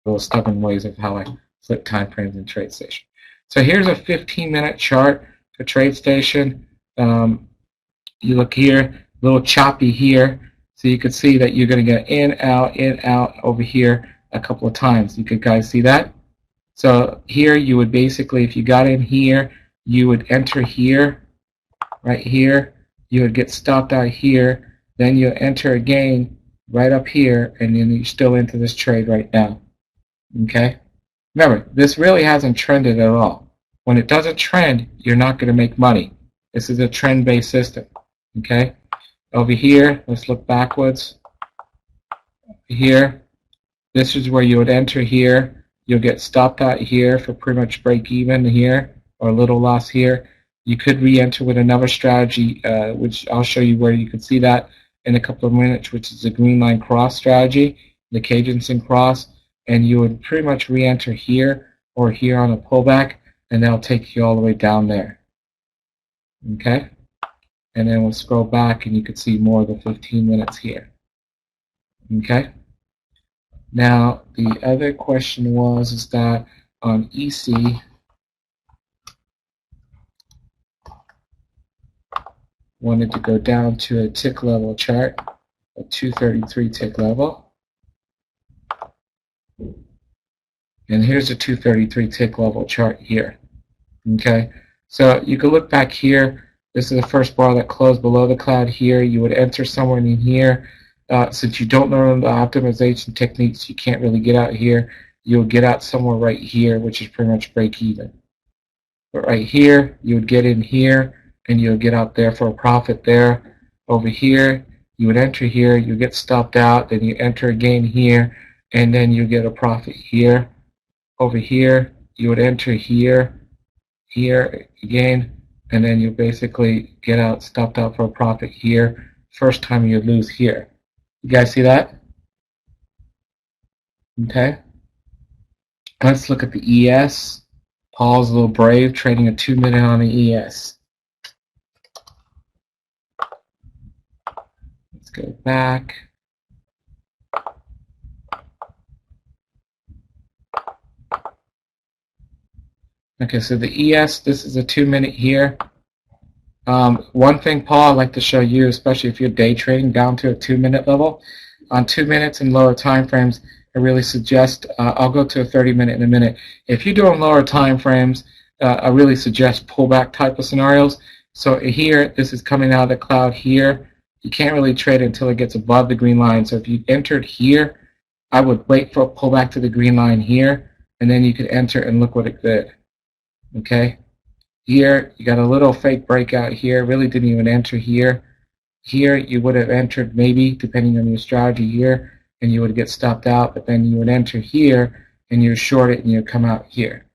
little stubborn ways of how I flip time frames in TradeStation. So here's a 15-minute chart for TradeStation. You look here, a little choppy here, so you can see that you're going to get in, out over here a couple of times. You could guys see that? So here you would basically, if you got in here, you would enter here, right here. You would get stopped out here. Then you enter again right up here, and then you're still into this trade right now. Okay? Remember, this really hasn't trended at all. When it doesn't trend, you're not going to make money. This is a trend-based system. Okay? Over here, let's look backwards. Here, this is where you would enter here. You'll get stopped out here for pretty much break even here, or a little loss here. You could re-enter with another strategy, which I'll show you where you can see that in a couple of minutes, which is the green line cross strategy, the Cajunson cross, and you would pretty much re-enter here or here on a pullback, and that'll take you all the way down there. Okay? And then we'll scroll back and you can see more of the 15 minutes here. Okay? Now, the other question is that on EC, wanted to go down to a tick level chart, a 233 tick level. And here's a 233 tick level chart here. Okay? So you can look back here. This is the first bar that closed below the cloud here. You would enter somewhere in here. Since you don't know the optimization techniques, you can't really get out here. You'll get out somewhere right here, which is pretty much break even. But right here, you would get in here, and you'll get out there for a profit there. Over here, you would enter here, you get stopped out, then you enter again here, and then you get a profit here. Over here, you would enter here, here again, and then you basically get out, stopped out for a profit here. First time you lose here. You guys see that? Okay. Let's look at the ES. Paul's a little brave, trading a 2-minute on the ES. Let's go back. Okay, so the ES, this is a 2-minute here. One thing, Paul, I'd like to show you, especially if you're day trading down to a 2-minute level. On 2 minutes and lower time frames, I really suggest, I'll go to a 30-minute in a minute. If you're doing lower time frames, I really suggest pullback type of scenarios. So here, this is coming out of the cloud here. You can't really trade until it gets above the green line. So if you entered here, I would wait for a pullback to the green line here, and then you could enter and look what it did. Okay? Here, you got a little fake breakout here. Really didn't even enter here. Here, you would have entered maybe, depending on your strategy here, and you would get stopped out, but then you would enter here, and you short it, and you come out here.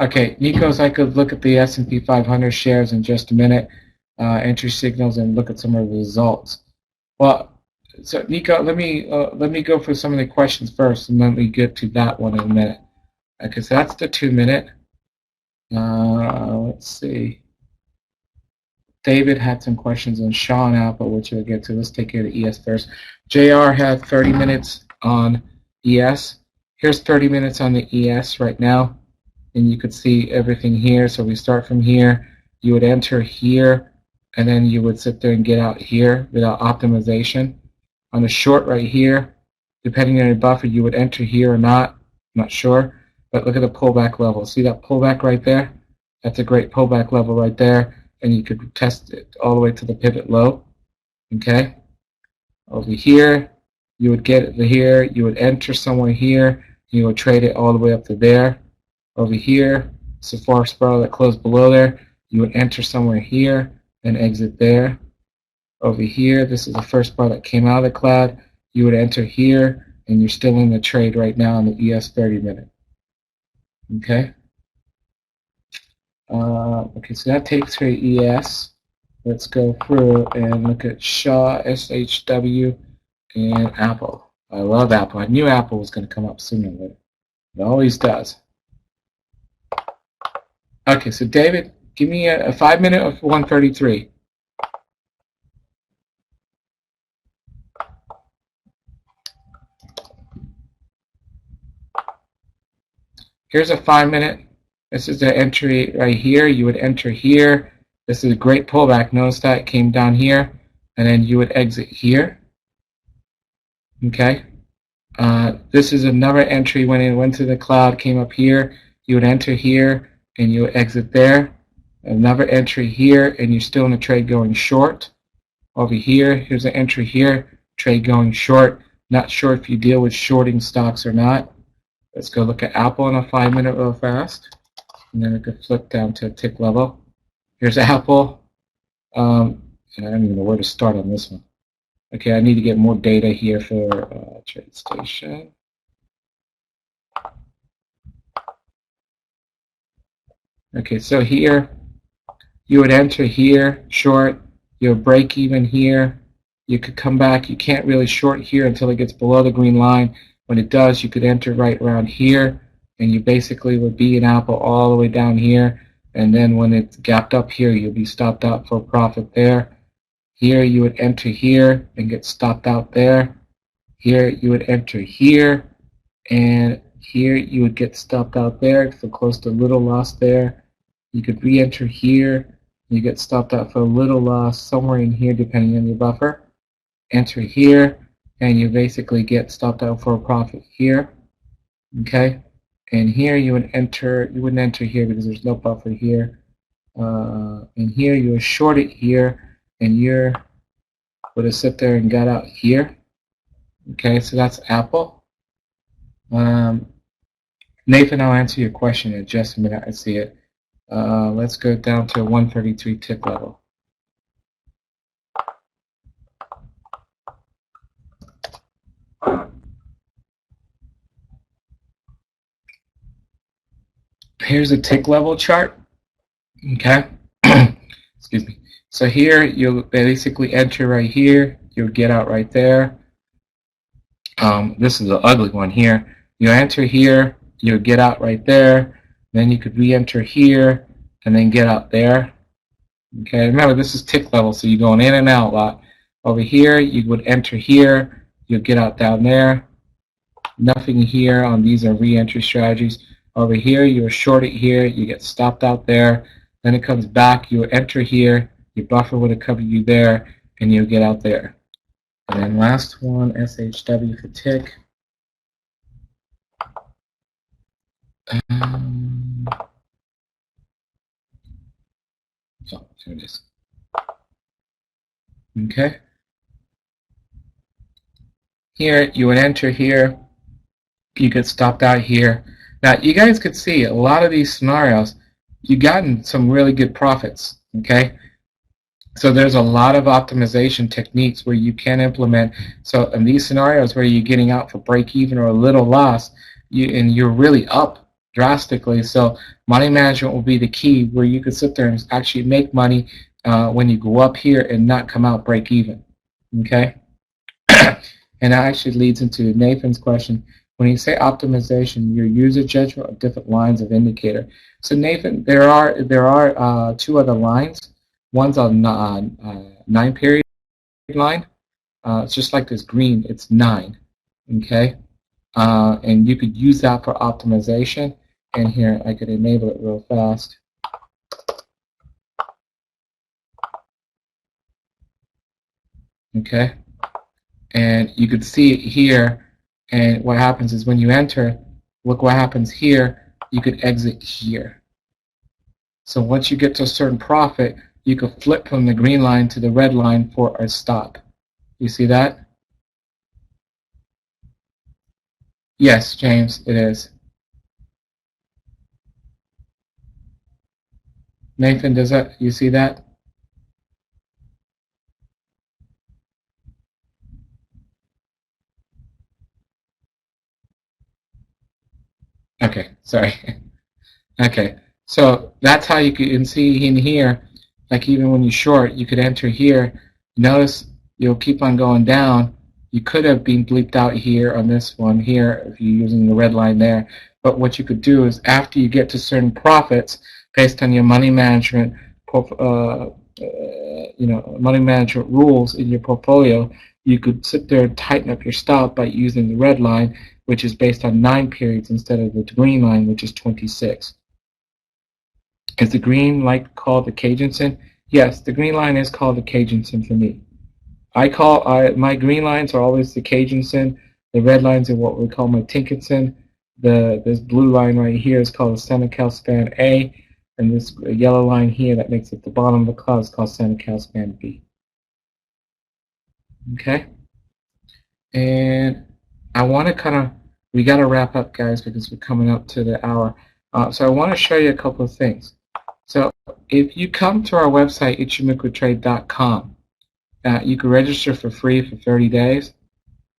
Okay, Nico's, I could look at the S&P 500 shares in just a minute, entry signals, and look at some of the results. Well, so Nico, let me go for some of the questions first, and then we get to that one in a minute. Okay, so that's the 2-minute. Let's see. David had some questions on Sean Apple, which we'll get to. Let's take care of the ES first. JR had 30 minutes on ES. Here's 30 minutes on the ES right now, and you could see everything here. So we start from here. You would enter here, and then you would sit there and get out here without optimization. On the short right here, depending on your buffer, you would enter here or not. I'm not sure. But look at the pullback level. See that pullback right there? That's a great pullback level right there. And you could test it all the way to the pivot low. Okay? Over here, you would get it here. You would enter somewhere here. You would trade it all the way up to there. Over here, it's a far spiral that closed below there. You would enter somewhere here and exit there. Over here, this is the first bar that came out of the cloud. You would enter here, and you're still in the trade right now on the ES 30 minute. Okay. Okay, so that takes for ES. Let's go through and look at Shaw, SHW, and Apple. I love Apple. I knew Apple was going to come up sooner or later. It always does. Okay, so David, give me a 5 minute of 133. Here's a 5 minute. This is the entry right here. You would enter here. This is a great pullback. Notice that it came down here, and then you would exit here. Okay. This is another entry when it went to the cloud, came up here. You would enter here, and you would exit there. Another entry here, and you're still in a trade going short. Over here, here's an entry here, trade going short. Not sure if you deal with shorting stocks or not. Let's go look at Apple in a 5 minute real fast. And then we could flip down to a tick level. Here's Apple. And I don't even know where to start on this one. Okay, I need to get more data here for TradeStation. Okay, so here, you would enter here, short. You'll break even here. You could come back. You can't really short here until it gets below the green line. When it does, you could enter right around here, and you basically would be in Apple all the way down here. And then when it's gapped up here, you'll be stopped out for a profit there. Here, you would enter here and get stopped out there. Here, you would enter here, and here you would get stopped out there, so close to a little loss there. You could re-enter here. You get stopped out for a little loss somewhere in here, depending on your buffer. Enter here, and you basically get stopped out for a profit here. Okay, and here you would enter. You wouldn't enter here because there's no buffer here. And here you would short it here, and you would have sit there and got out here. Okay, so that's Apple. Nathan, I'll answer your question in just a minute. I see it. Let's go down to 133 tick level. Here's a tick level chart. Okay. Excuse me. So here you'll basically enter right here. You'll get out right there. This is an ugly one here. You enter here. You'll get out right there. Then you could re-enter here and then get out there. Okay, remember this is tick level, so you're going in and out a lot. Over here, you would enter here, you'll get out down there. Nothing here on these are re-entry strategies. Over here, you short it here, you get stopped out there. Then it comes back, you enter here, your buffer would have covered you there, and you'll get out there. And then last one, SHW for tick. Oh, here it is. Okay. Here, you would enter here. You get stopped out here. Now, you guys could see a lot of these scenarios, you've gotten some really good profits. Okay. So there's a lot of optimization techniques where you can implement. So in these scenarios where you're getting out for break even or a little loss, and you're really up drastically. So money management will be the key where you can sit there and actually make money when you go up here and not come out break even. Okay. And that actually leads into Nathan's question. When you say optimization, your user judgment of different lines of indicator. So Nathan, there are two other lines. One's on 9 period line. It's just like this green. It's 9. Okay, and you could use that for optimization. And here I could enable it real fast. Okay, and you could see it here. And what happens is when you enter, look what happens here. you could exit here. So once you get to a certain profit, you could flip from the green line to the red line for a stop. You see that? Yes, James, it is. Nathan, does that, you see that? Okay, sorry. Okay, so that's how you can see in here, like even when you short, you could enter here. Notice you'll keep on going down. You could have been bleeped out here on this one here if you're using the red line there. But what you could do is after you get to certain profits based on your money management, money management rules in your portfolio, you could sit there and tighten up your stop by using the red line, which is based on 9 periods instead of the green line, which is 26. Is the green light called the Cajunson? Yes, the green line is called the Cajunson for me. My green lines are always the Cajunson. The red lines are what we call my Tinkinson. This blue line right here is called the Senecal Span A, and this yellow line here that makes it the bottom of the cloud is called Senecal Span B. Okay, and I want to we got to wrap up, guys, because we're coming up to the hour. So I want to show you a couple of things. So if you come to our website, ichimokutrade.com, you can register for free for 30 days.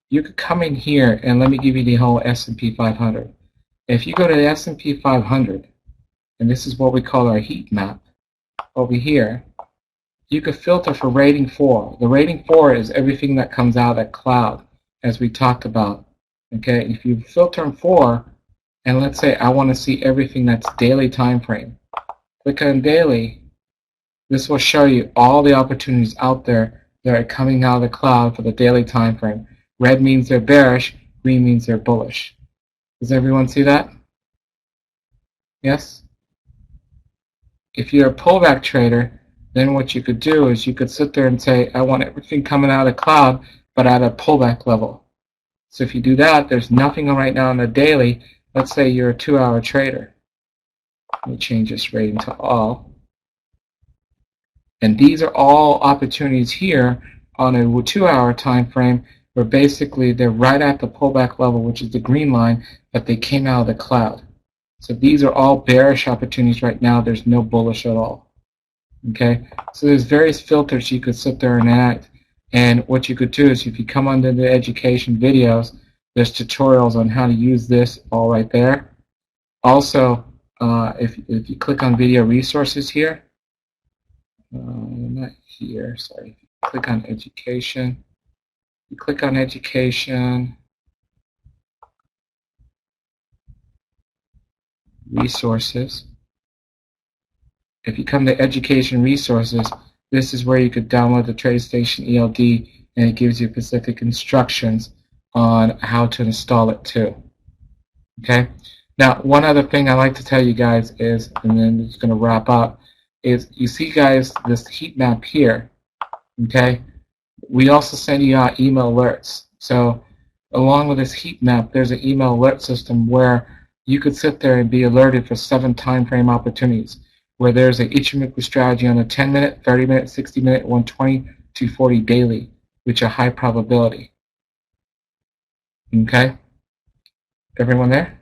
You could come in here and let me give you the whole S&P 500. If you go to the S&P 500, and this is what we call our heat map over here, you could filter for rating 4. The rating 4 is everything that comes out of cloud, as we talked about. Okay, if you filter on 4, and let's say I want to see everything that's daily time frame, click on daily. This will show you all the opportunities out there that are coming out of the cloud for the daily time frame. Red means they're bearish, green means they're bullish. Does everyone see that? Yes? If you're a pullback trader, then what you could do is you could sit there and say, I want everything coming out of the cloud, but at a pullback level. So if you do that, there's nothing right now on the daily. Let's say you're a 2-hour trader. Let me change this rating to all. And these are all opportunities here on a 2-hour time frame where basically they're right at the pullback level, which is the green line, but they came out of the cloud. So these are all bearish opportunities right now. There's no bullish at all. Okay, so there's various filters you could sit there and add. And what you could do is if you come under the education videos, there's tutorials on how to use this all right there. Also, if you click on video resources here, not here, sorry. Click on education. You click on education, resources. If you come to education resources, this is where you could download the TradeStation ELD, and it gives you specific instructions on how to install it too. Okay. Now, one other thing I like to tell you guys is, and then it's going to wrap up, is you see, guys, this heat map here. Okay. We also send you out email alerts. So along with this heat map, there's an email alert system where you could sit there and be alerted for 7 time frame opportunities, where there's an Ichimoku strategy on a 10-minute, 30-minute, 60-minute, 120, 240 daily, which are high probability. Okay? Everyone there?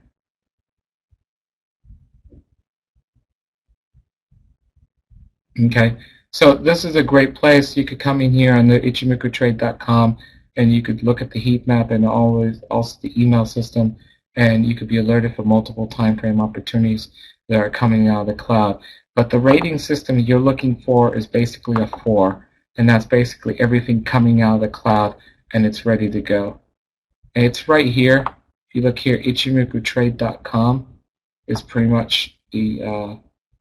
Okay. So this is a great place. You could come in here on the ichimokutrade.com and you could look at the heat map and also the email system, and you could be alerted for multiple time frame opportunities that are coming out of the cloud. But the rating system you're looking for is basically a 4, and that's basically everything coming out of the cloud and it's ready to go. And it's right here. If you look here, ichimokutrade.com is pretty much the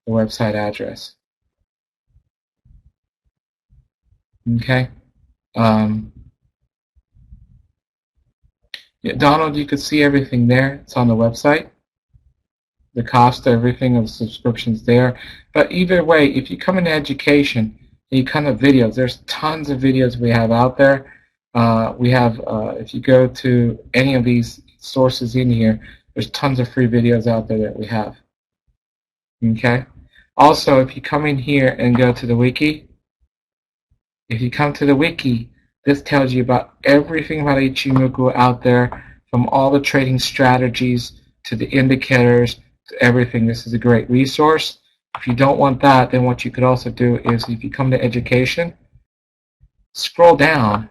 website address. Okay. Yeah, Donald, you could see everything there. It's on the website. The cost of everything of the subscriptions there. But either way, if you come into education and you come to videos, there's tons of videos we have out there. We have, if you go to any of these sources in here, There's tons of free videos out there that we have. Okay. Also, if you come in here and go to the wiki, if you come to the wiki, this tells you about everything about Ichimoku out there, from all the trading strategies to the indicators to everything. This is a great resource. If you don't want that, then what you could also do is, if you come to education, scroll down,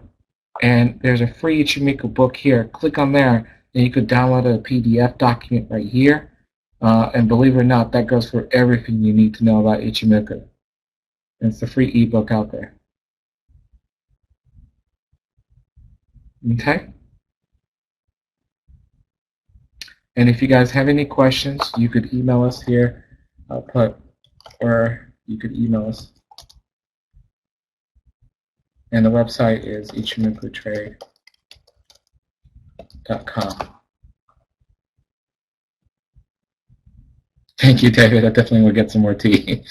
and there's a free Ichimoku book here. Click on there, and you could download a PDF document right here. And believe it or not, that goes for everything you need to know about Ichimoku. And it's a free ebook out there. Okay? And if you guys have any questions, you could email us here. I'll put, or you could email us. And the website is ichimokutrade.com. Thank you, David. I definitely will get some more tea.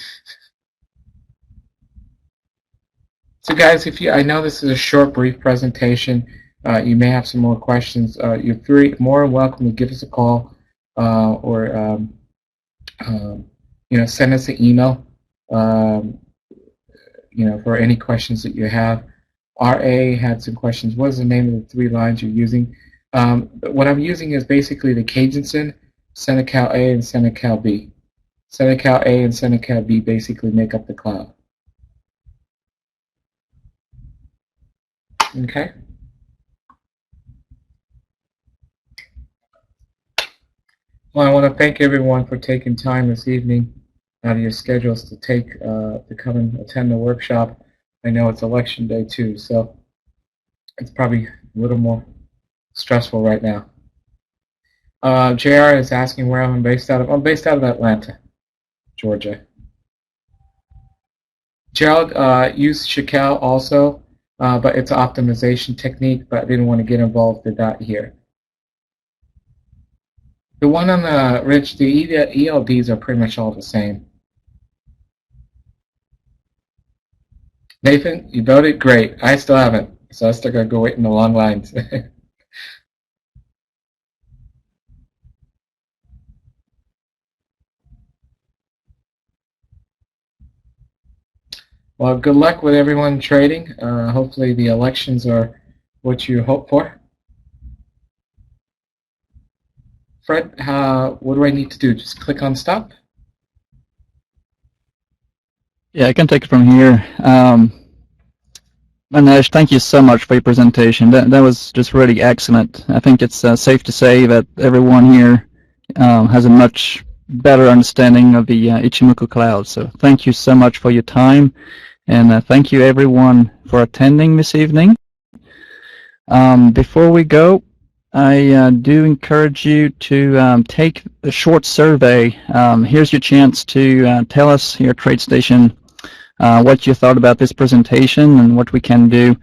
So guys, I know this is a short, brief presentation. You may have some more questions. You're more than welcome to give us a call or send us an email. For any questions that you have. RA had some questions. What is the name of the 3 lines you're using? What I'm using is basically the Cajunson, Senecal A, and Senecal B. Senecal A and Senecal B basically make up the cloud. Okay. Well, I want to thank everyone for taking time this evening out of your schedules to come and attend the workshop. I know it's election day too, so it's probably a little more stressful right now. JR is asking where I'm based out of. I'm based out of Atlanta, Georgia. Gerald used Shekel also, but it's an optimization technique, but I didn't want to get involved with that here. The one on the ridge, the ELDs are pretty much all the same. Nathan, you voted? Great. I still haven't, so I still got to go wait in the long lines. Well, good luck with everyone trading. Hopefully the elections are what you hope for. Fred, what do I need to do? Just click on stop? Yeah, I can take it from here. Manesh, thank you so much for your presentation. That was just really excellent. I think it's safe to say that everyone here has a much better understanding of the Ichimoku cloud. So thank you so much for your time, and thank you everyone for attending this evening. Before we go, I do encourage you to take a short survey. Here's your chance to tell us here at TradeStation what you thought about this presentation and what we can do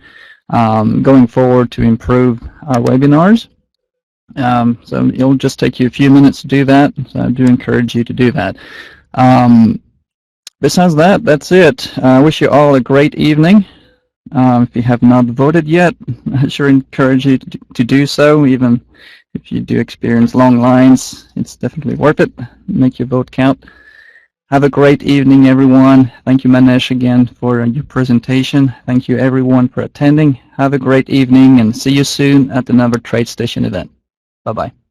going forward to improve our webinars. So it'll just take you a few minutes to do that, so I do encourage you to do that. Besides that, that's it. I wish you all a great evening. If you have not voted yet, I sure encourage you to do so. Even if you do experience long lines, it's definitely worth it. Make your vote count. Have a great evening, everyone. Thank you, Manesh, again for your presentation. Thank you, everyone, for attending. Have a great evening, and see you soon at another TradeStation event. Bye-bye.